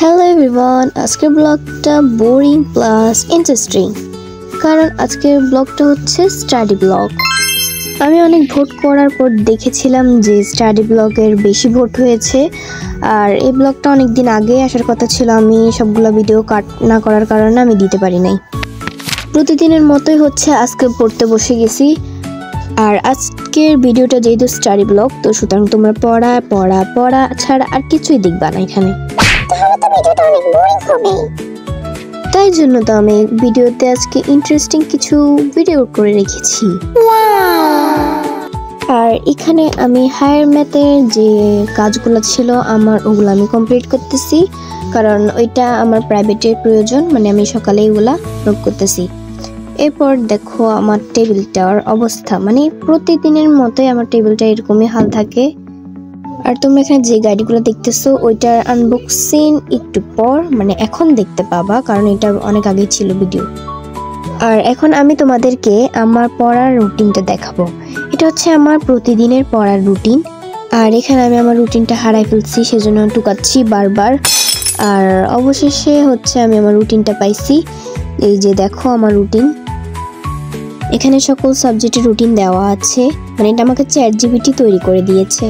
Hello everyone, আজকের ব্লগটা boring plus interesting, কারণ আজকের ব্লগটা হচ্ছে স্টাডি ব্লগ। আমি অনেক ভোট করার পর দেখেছিলাম যে স্টাডি ব্লগের বেশি ভোট হয়েছে, আর এই ব্লগটা অনেক দিন আগে আসার কথা ছিল। আমি সবগুলো ভিডিও কাট না করার কারণে আমি দিতে পারি নাই। প্রতিদিনের মতোই হচ্ছে আজকে পড়তে বসে গেছি। আর আজকের ভিডিওটা যেহেতু স্টাডি ব্লগ, তো সুতরাং তোমরা পড়া পড়া পড়া ছাড়া আর কিছুই দেখবা না এখানে। তাই জন্য তো আমি ভিডিওতে আজকে ইন্টারেস্টিং কিছু ভিডিও করে রেখেছি। আর এখানে আমি হায়ার ম্যাথের যে কাজগুলো ছিল আমার, ওগুলো আমি কমপ্লিট করতেছি, কারণ ওইটা আমার প্রাইভেটের প্রয়োজন। মানে আমি সকালে এগুলা নোট করতেছি। এরপর দেখো আমার টেবিলটার অবস্থা, মানে প্রতিদিনের মতোই আমার টেবিলটা এরকমই হাল থাকে। আর তোমরা এখানে যে গাড়িগুলো দেখতেছো ওইটার আনবক্সিং একটু পর, মানে এখন দেখতে পাবা, কারণ এটা অনেক আগে ছিল ভিডিও। আর এখন আমি তোমাদেরকে আমার পড়ার রুটিনটা দেখাবো। এটা হচ্ছে আমার প্রতিদিনের পড়ার রুটিন। আর এখানে আমি আমার রুটিনটা হারাই ফেলছি, সেজন্য টুকাচ্ছি বারবার। আর অবশেষে হচ্ছে আমি আমার রুটিনটা পাইছি। এই যে দেখো আমার রুটিন, এখানে সকল সাবজেক্টের রুটিন দেওয়া আছে। মানে এটা আমাকে ChatGPT তৈরি করে দিয়েছে।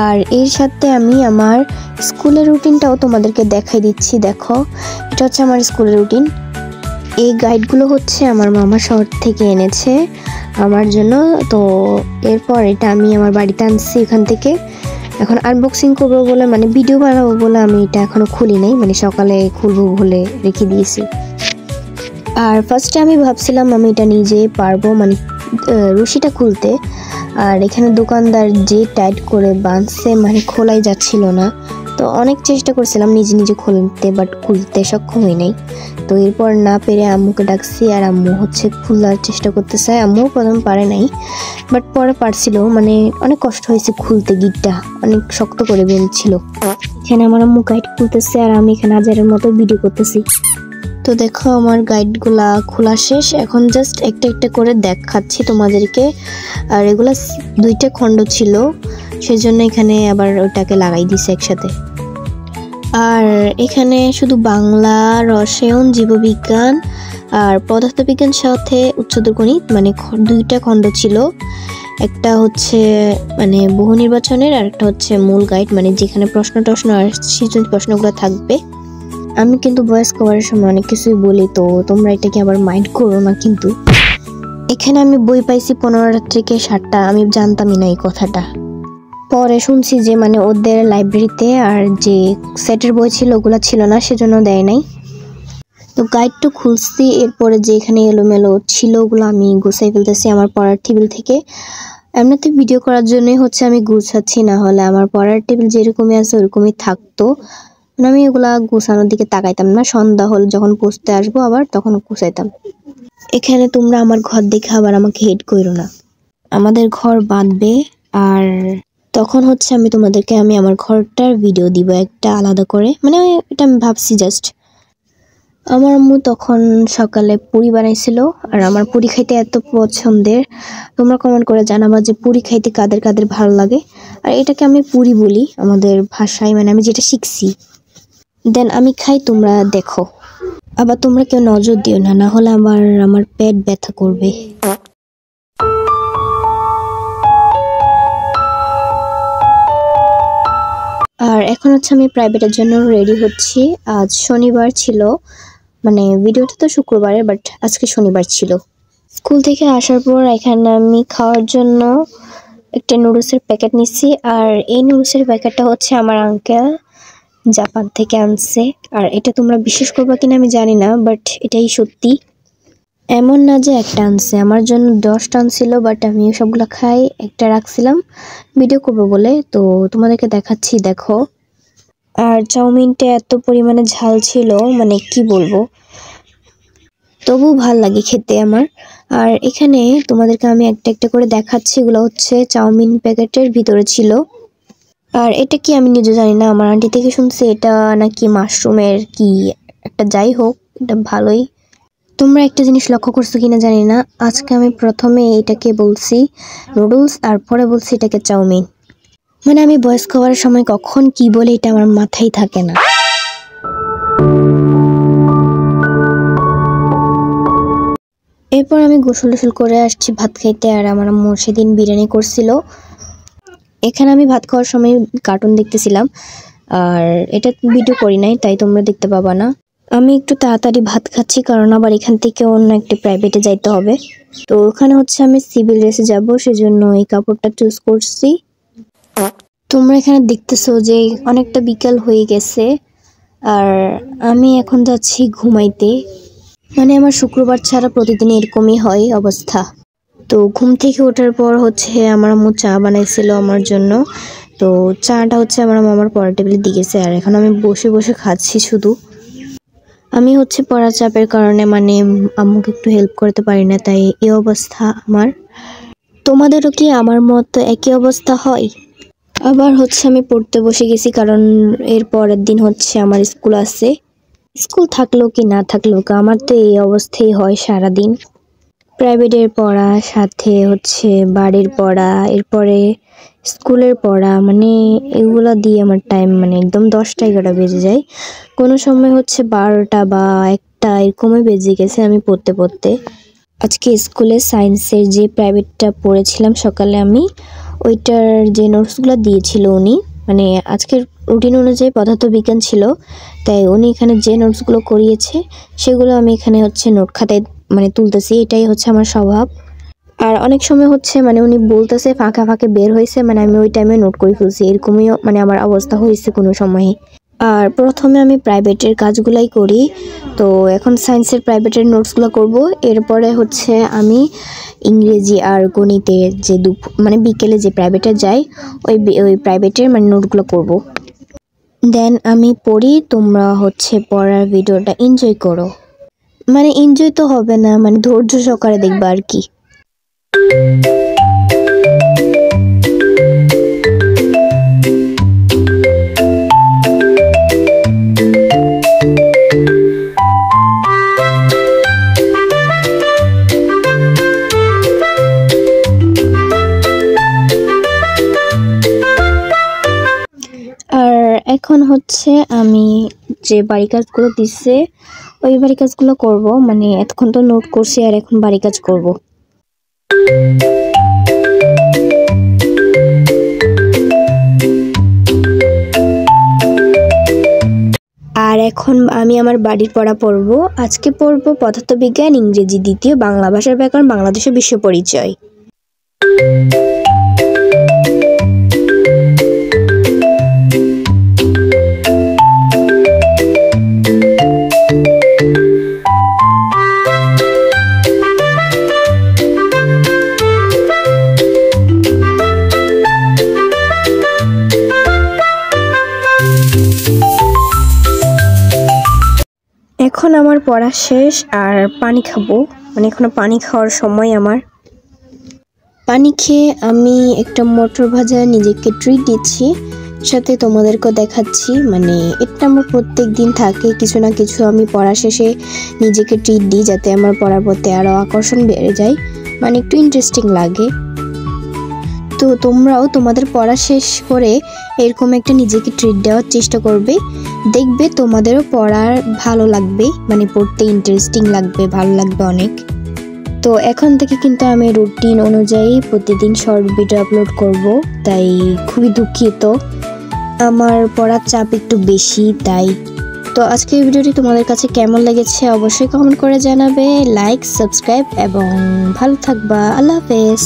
আর এর সাথে আমি আমার স্কুলের রুটিনটাও তোমাদেরকে দেখাই দিচ্ছি। দেখো, এটা হচ্ছে আমার স্কুলের রুটিন। এই গাইডগুলো হচ্ছে আমার মামা শহর থেকে এনেছে আমার জন্য। তো এরপর এটা আমি আমার বাড়িতে আনছি এখান থেকে। এখন আনবক্সিং করবো বলে, মানে ভিডিও বানাবো বলে আমি এটা এখনো খুলি নাই, মানে সকালে খুলবো বলে রেখে দিয়েছি। আর ফার্স্টে আমি ভাবছিলাম আমি এটা নিজে পারবো, মানে রশিটা খুলতে। আর এখানে দোকানদার যে টাইট করে বাঁধছে, মানে খোলাই যাচ্ছিল না। তো অনেক চেষ্টা করছিলাম নিজে নিজে খুলতে, বাট খুলতে সক্ষম হই নাই। তো এরপর না পেরে আম্মুকে ডাকছি, আর আম্মু হচ্ছে খোলার চেষ্টা করতেছে। আম্মু প্রথম পারে নাই, বাট পরে পারছিল। মানে অনেক কষ্ট হয়েছে খুলতে, গিটটা অনেক শক্ত করে বেঁধেছিল। এখানে আমার আম্মু গাইড খুলতেছে, আর আমি এখানে আজারের মতো ভিডিও করতেছি। তো দেখো আমার গাইডগুলা খোলা শেষ, এখন জাস্ট একটা একটা করে দেখাচ্ছি তোমাদেরকে। আর এগুলা দুইটা খণ্ড ছিল, সেজন্য এখানে আবার ওটাকে লাগাই দিছে একসাথে। আর এখানে শুধু বাংলা, রসায়ন, জীববিজ্ঞান আর পদার্থবিজ্ঞান সাথে উচ্চতর গণিত, মানে দুইটা খণ্ড ছিল। একটা হচ্ছে মানে বহু নির্বাচনের, আর একটা হচ্ছে মূল গাইড, মানে যেখানে প্রশ্ন টশ্ন আর সৃজনশীল প্রশ্নগুলো থাকবে। আমি কিন্তু ভয়েস কভারের সময় অনেক কিছুই বলি, তো তোমরা এটাকে আবার মাইন্ড করো না। কিন্তু এখানে আমি বই পাইছি 15টা থেকে 60টা, আমি জানতামই না এই কথাটা। পরে শুনছি যে মানে ওদের লাইব্রেরিতে আর যে সেটের বই ছিল ওগুলো ছিল না, সেজন্য দেয় নাই। তো গাইডটা খুলছি, এরপরে যে এখানে এলোমেলো ছিল ওগুলো আমি গুছাই ফেলতেছি আমার পড়ার টেবিল থেকে। এমনিতে ভিডিও করার জন্যই হচ্ছে আমি গুছাচ্ছি, না হলে আমার পড়ার টেবিল যেরকমই আছে ওরকমই থাকতো। মানে আমি এগুলা গুছানোর দিকে তাকাইতাম না। সন্ধ্যা হল যখন পৌঁছতে আসবো আবার, তখন গুছাইতাম। এখানে তোমরা আমার ঘর দেখে আবার আমাকে হেড করো না। আমাদের ঘর বাঁধবে, আর তখন হচ্ছে আমি তোমাদেরকে আমার ঘরটার ভিডিও দিব একটা আলাদা করে। মানে এটা আমি ভাবছি জাস্ট। আমার আম্মু তখন সকালে পুরি বানাইছিল, আর আমার পুরি খাইতে এত পছন্দের। তোমরা কমেন্ট করে জানাবা যে পুরি খাইতে কাদের কাদের ভালো লাগে। আর এটাকে আমি পুরি বলি আমাদের ভাষায়, মানে আমি যেটা শিখছি। দেন আমি খাই, তোমরা দেখো। আবার তোমরা কেউ নজর দিও না, না হলে আমার পেট ব্যথা করবে। আর এখন হচ্ছে আমি প্রাইভেটের জন্য রেডি হচ্ছি। আজ শনিবার ছিল, মানে ভিডিওটা তো শুক্রবারে, বাট আজকে শনিবার ছিল। স্কুল থেকে আসার পর এখানে আমি খাওয়ার জন্য একটা নুডলসের প্যাকেট নিচ্ছি। আর এই নুডলসের প্যাকেটটা হচ্ছে আমার আঙ্কেল জাপান থেকে আনছে। আর এটা তোমরা বিশ্বাস করবা কিনা আমি জানি না, বাট এটাই সত্যি। এমন না যে একটা আনছে, আমার জন্য 10টা আনছিল, বাট আমি সবগুলো খাই, একটা রাখছিলাম ভিডিও করবো বলে। তো তোমাদেরকে দেখাচ্ছি, দেখো। আর চাউমিনটা এত পরিমাণে ঝাল ছিল, মানে কি বলবো, তবু ভাল লাগে খেতে আমার। আর এখানে তোমাদেরকে আমি একটা একটা করে দেখাচ্ছি, এগুলো হচ্ছে চাউমিন প্যাকেটের ভিতরে ছিল। আর এটা কি আমি নিজে জানি না, আমার আন্টি থেকে শুনছি এটা নাকি মাশরুমের কি একটা, যাই হোক এটা ভালোই। তো তোমরা একটা জিনিস লক্ষ্য করছো কিনা জানি না, আজকে আমি প্রথমে এটাকে বলছি নুডলস আর পরে বলছি এটাকে চাউমিন। মানে আমি ভয়েস কভারের সময় কখন কি বলে এটা আমার মাথায় থাকে না। এরপর আমি গোসল করে আসছি ভাত খাইতে, আর আমার আম্মু সেদিন বিরিয়ানি করছিল। এখানে আমি ভাত খাওয়ার সময় কার্টুন দেখতেছিলাম, আর এটা ভিডিও করি নাই তাই তোমরা দেখতে পাবা না। আমি একটু তাড়াতাড়ি ভাত খাচ্ছি কারণ আবার এখান থেকে অন্য একটা প্রাইভেটে যাইতে হবে। তো ওখানে হচ্ছে আমি সিভিল ড্রেসে যাব, সেজন্য এই কাপড়টা চুজ করছি। তোমরা এখানে দেখতেছো যে অনেকটা বিকাল হয়ে গেছে, আর আমি এখন যাচ্ছি ঘুমাইতে। মানে আমার শুক্রবার ছাড়া প্রতিদিন এরকমই হয় অবস্থা। তো ঘুম থেকে ওঠার পর হচ্ছে আমার আম্মু চা বানাইছিল আমার জন্য। তো চাটা হচ্ছে আমার মামার পড়ার টেবিলে দিয়েছে, আর এখন আমি বসে বসে খাচ্ছি শুধু। আমি হচ্ছে পড়ার চাপের কারণে মানে আম্মুকে একটু হেল্প করতে পারি না, তাই এই অবস্থা আমার। তোমাদেরও কি আমার মতো একই অবস্থা হয়? আবার হচ্ছে আমি পড়তে বসে গেছি কারণ এর পরের দিন হচ্ছে আমার স্কুল আছে। স্কুল থাকলেও কি না থাকলেও কি আমার তো এই অবস্থাই হয় সারাদিন। প্রাইভেটের পড়া, সাথে হচ্ছে বাড়ির পড়া, এরপরে স্কুলের পড়া, মানে এগুলো দিয়ে আমার টাইম মানে একদম 10টা-11টা বেজে যায়। কোনো সময় হচ্ছে 12টা বা 1টা এরকমই বেজে গেছে আমি পড়তে। আজকে স্কুলে সায়েন্সের যে প্রাইভেটটা পড়েছিলাম সকালে আমি, ওইটার যে নোটসগুলো দিয়েছিল উনি, মানে আজকের রুটিন অনুযায়ী পদার্থবিজ্ঞান ছিল, তাই উনি এখানে যে নোটসগুলো করিয়েছে সেগুলো আমি এখানে হচ্ছে নোট খাতায় মানে তুলতেছি। এটাই হচ্ছে আমার স্বভাব। আর অনেক সময় হচ্ছে মানে উনি বলতেছে ফাঁকে বের হয়েছে, মানে আমি ওই টাইমে নোট করে ফেলছি, এরকমই মানে আমার অবস্থা হয়েছে কোনো সময়ে। আর প্রথমে আমি প্রাইভেটের কাজগুলাই করি, তো এখন সায়েন্সের প্রাইভেটের নোটসগুলো করব। এরপরে হচ্ছে আমি ইংরেজি আর গণিতের যে মানে বিকেলে যে প্রাইভেটে যাই ওই প্রাইভেটের মানে নোটগুলো করব। দেন আমি পড়ি, তোমরা হচ্ছে পড়ার ভিডিওটা এনজয় করো। মানে এনজয় তো হবে না, মানে ধৈর্য সহকারে দেখবা আর কি। আর এখন হচ্ছে আমি যে বাড়ি কাজগুলো দিচ্ছে ওই বাড়ি কাজগুলো করব, মানে এতক্ষণ তো নোট করছি আর এখন বাড়ি কাজ করব। আর এখন আমি আমার বাড়ির পড়া পড়ব। আজকে পড়ব পদার্থবিজ্ঞান, ইংরেজি দ্বিতীয়, বাংলা ভাষার ব্যাকরণ, বাংলাদেশের বিশ্ব পরিচয়। এখন আমার পড়া শেষ আর পানি খাবো, মানে এখনো পানি খাওয়ার সময় আমার। পানি খেয়ে আমি একটা মটর ভাজা নিজেকে ট্রিট দিচ্ছি, সাথে তোমাদেরকেও দেখাচ্ছি। মানে এটা আমার প্রত্যেক দিন থাকে, কিছু না কিছু আমি পড়া শেষে নিজেকে ট্রিট দিই যাতে আমার পড়ার প্রতি আরও আকর্ষণ বেড়ে যায়, মানে একটু ইন্টারেস্টিং লাগে। তো তোমরাও তোমাদের পড়া শেষ করে এরকম একটা নিজেকে ট্রিট দেওয়ার চেষ্টা করবে, দেখবে তোমাদেরও পড়ার ভালো লাগবে, মানে পড়তে ইন্টারেস্টিং লাগবে, ভালো লাগবে অনেক। তো এখন থেকে কিন্তু আমি রুটিন অনুযায়ী প্রতিদিন শর্ট ভিডিও আপলোড করব, তাই খুবই দুঃখিত, আমার পড়ার চাপ একটু বেশি তাই। তো আজকের ভিডিওটি তোমাদের কাছে কেমন লেগেছে অবশ্যই কমেন্ট করে জানাবে, লাইক, সাবস্ক্রাইব এবং ভালো থাকবা। আল্লাহ হাফেজ।